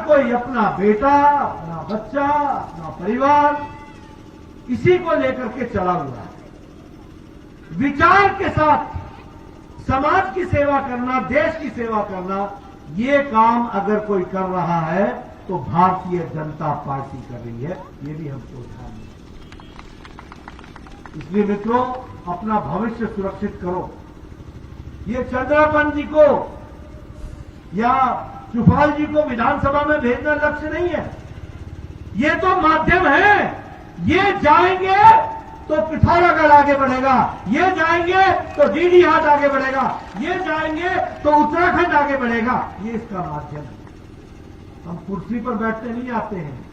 कोई अपना बेटा, अपना बच्चा, अपना परिवार, इसी को लेकर के चला हुआ है। विचार के साथ समाज की सेवा करना, देश की सेवा करना, ये काम अगर कोई कर रहा है तो भारतीय जनता पार्टी कर रही है, ये भी हमको ध्यान में। इसलिए मित्रों, अपना भविष्य सुरक्षित करो। ये चंद्रापन जी को या चुफाल जी को विधानसभा में भेजना लक्ष्य नहीं है, ये तो माध्यम है। ये जाएंगे तो पिथौरागढ़ आगे बढ़ेगा, ये जाएंगे तो डीडी हाट आगे बढ़ेगा, ये जाएंगे तो उत्तराखंड आगे बढ़ेगा। ये इसका माध्यम है। हम कुर्सी पर बैठने नहीं आते हैं,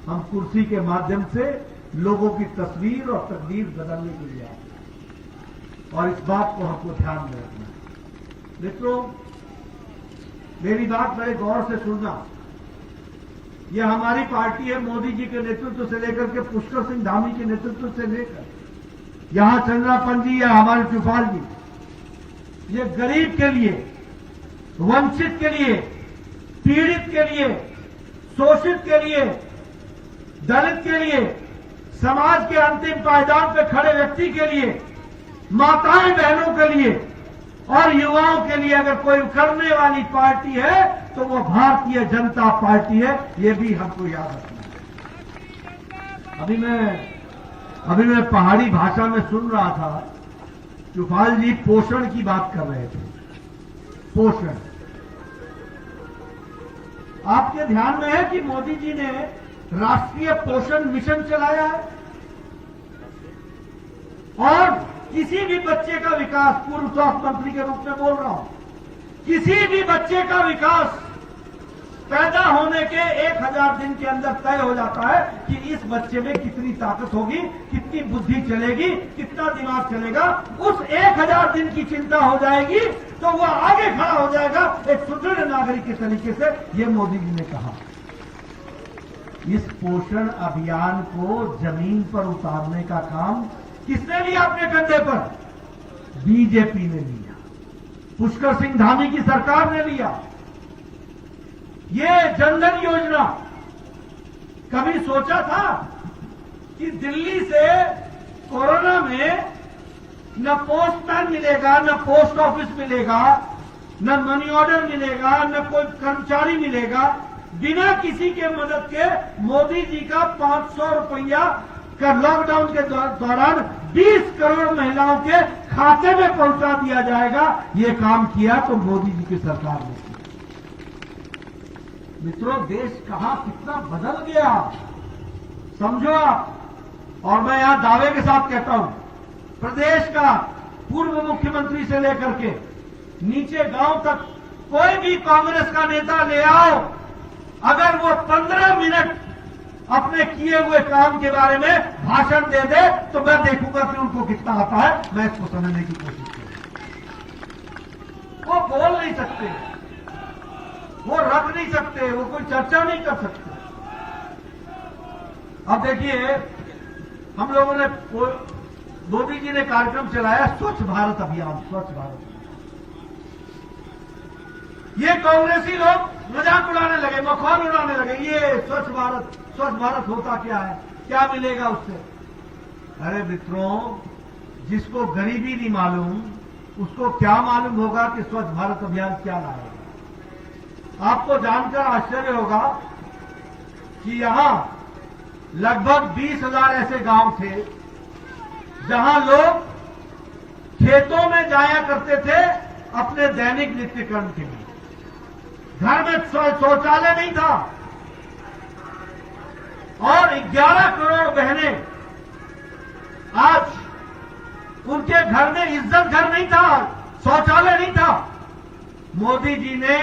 हम कुर्सी के माध्यम से लोगों की तस्वीर और तकदीर बदलने के लिए आते हैं, और इस बात को हमको ध्यान में रखना है। मित्रों, मेरी बात बड़े गौर से सुनना। यह हमारी पार्टी है, मोदी जी के नेतृत्व से लेकर के पुष्कर सिंह धामी के नेतृत्व से लेकर यहां चंद्रापन जी या हमारे चुफाल जी, ये गरीब के लिए, वंचित के लिए, पीड़ित के लिए, शोषित के लिए, दलित के लिए, समाज के अंतिम पायदान पर खड़े व्यक्ति के लिए, माताएं बहनों के लिए और युवाओं के लिए अगर कोई करने वाली पार्टी है तो वो भारतीय जनता पार्टी है। ये भी हमको याद रखना है। अभी मैं पहाड़ी भाषा में सुन रहा था, चुफाल जी पोषण की बात कर रहे थे। पोषण, आपके ध्यान में है कि मोदी जी ने राष्ट्रीय पोषण मिशन चलाया है, और किसी भी बच्चे का विकास, पूर्व स्वास्थ्य मंत्री के रूप में बोल रहा हूं, किसी भी बच्चे का विकास पैदा होने के 1000 दिन के अंदर तय हो जाता है कि इस बच्चे में कितनी ताकत होगी, कितनी बुद्धि चलेगी, कितना दिमाग चलेगा। उस 1000 दिन की चिंता हो जाएगी तो वह आगे खड़ा हो जाएगा एक सुदृढ़ नागरिक के तरीके से। ये मोदी जी ने कहा। इस पोषण अभियान को जमीन पर उतारने का काम किसने लिया अपने कंधे पर? बीजेपी ने लिया, पुष्कर सिंह धामी की सरकार ने लिया। ये जनधन योजना, कभी सोचा था कि दिल्ली से कोरोना में न पोस्टमैन मिलेगा, न पोस्ट ऑफिस मिलेगा, न मनी ऑर्डर मिलेगा, न कोई कर्मचारी मिलेगा, बिना किसी के मदद के मोदी जी का 500 रुपया का लॉकडाउन के दौरान 20 करोड़ महिलाओं के खाते में पहुंचा दिया जाएगा। ये काम किया तो मोदी जी की सरकार ने किया। मित्रों, देश कहां कितना बदल गया समझो आप। और मैं यहां दावे के साथ कहता हूं, प्रदेश का पूर्व मुख्यमंत्री से लेकर के नीचे गांव तक कोई भी कांग्रेस का नेता ले आओ, अगर वो 15 मिनट अपने किए हुए काम के बारे में भाषण दे दे तो मैं देखूंगा कि उनको कितना आता है। मैं इसको समझने की कोशिश करूंगा। वो बोल नहीं सकते, वो रख नहीं सकते, वो कोई चर्चा नहीं कर सकते। अब देखिए, हम लोगों ने, मोदी जी ने कार्यक्रम चलाया स्वच्छ भारत अभियान। स्वच्छ भारत, ये कांग्रेसी लोग मजाक उड़ाने लगे, मखौल उड़ाने लगे। ये स्वच्छ भारत होता क्या है, क्या मिलेगा उससे? अरे मित्रों, जिसको गरीबी नहीं मालूम उसको क्या मालूम होगा कि स्वच्छ भारत अभियान क्या लाएगा। आपको जानकर आश्चर्य होगा कि यहां लगभग 20,000 ऐसे गांव थे जहां लोग खेतों में जाया करते थे अपने दैनिक नित्यकर्म के लिए। घर में शौचालय नहीं था, और 11 करोड़ बहनें आज उनके घर में इज्जत घर नहीं था, शौचालय नहीं था। मोदी जी ने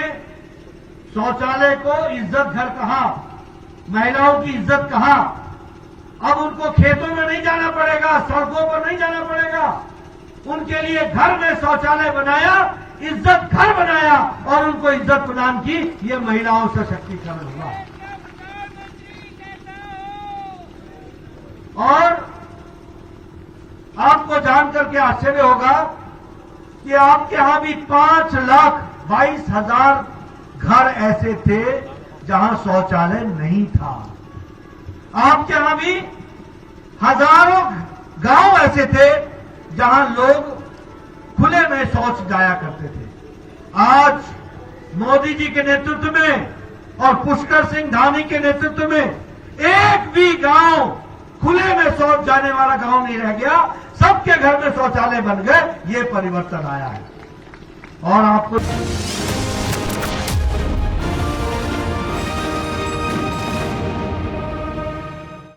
शौचालय को इज्जत घर कहा, महिलाओं की इज्जत कहा। अब उनको खेतों में नहीं जाना पड़ेगा, सड़कों पर नहीं जाना पड़ेगा, उनके लिए घर में शौचालय बनाया, इज्जत घर बनाया और उनको इज्जत प्रदान की। ये महिलाओं से सशक्तिकरण हुआ। और आपको जानकर के आश्चर्य होगा कि आपके यहां भी 5,22,000 घर ऐसे थे जहां शौचालय नहीं था। आपके यहां भी हजारों गांव ऐसे थे जहां लोग खुले में शौच जाया करते थे। आज मोदी जी के नेतृत्व में और पुष्कर सिंह धामी के नेतृत्व में एक भी गांव खुले में शौच जाने वाला गांव नहीं रह गया। सबके घर में शौचालय बन गए। ये परिवर्तन आया है। और आपको